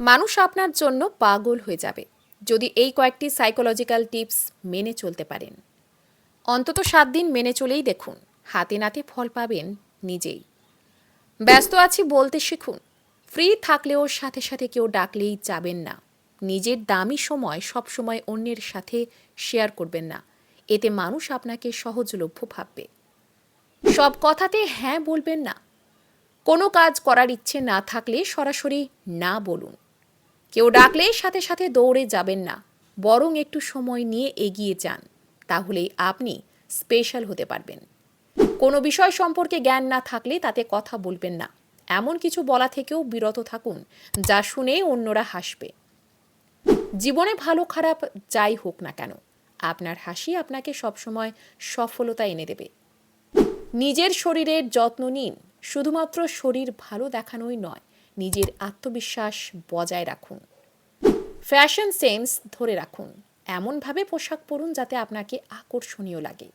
মানুষ আপনার জন্য পাগল হয়ে যাবে যদি এই কয়েকটি সাইকোলজিক্যাল টিপস মেনে চলতে পারেন। অন্তত 7 দিন মেনে চলেই দেখুন, হাতে নাতে ফল পাবেন নিজেই। ব্যস্ত আছি বলতে শিখুন। ফ্রি থাকলেও সাথে সাথে কেউ ডাকলেই যাবেন না। নিজের দামি সময় সবসময় অন্যের সাথে শেয়ার করবেন না, এতে মানুষ আপনাকে সহজলভ্য ভাববে। সব কথাতে হ্যাঁ বলবেন না। কোনো কাজ করার ইচ্ছে না থাকলে সরাসরি না বলুন। কেউ ডাকলে সাথে সাথে দৌড়ে যাবেন না, বরং একটু সময় নিয়ে এগিয়ে যান। তাহলেই আপনি স্পেশাল হতে পারবেন। কোনো বিষয় সম্পর্কে জ্ঞান না থাকলে তাতে কথা বলবেন না। এমন কিছু বলা থেকেও বিরত থাকুন যা শুনে অন্যরা হাসবে। জীবনে ভালো খারাপ যাই হোক না কেন, আপনার হাসি আপনাকে সবসময় সফলতা এনে দেবে। নিজের শরীরের যত্ন নিন, শুধুমাত্র শরীর ভালো দেখানোই নয়, নিজের আত্মবিশ্বাস বজায় রাখুন। ফ্যাশন সেন্স ধরে রাখুন, এমনভাবে পোশাক পরুন যাতে আপনাকে আকর্ষণীয় লাগে।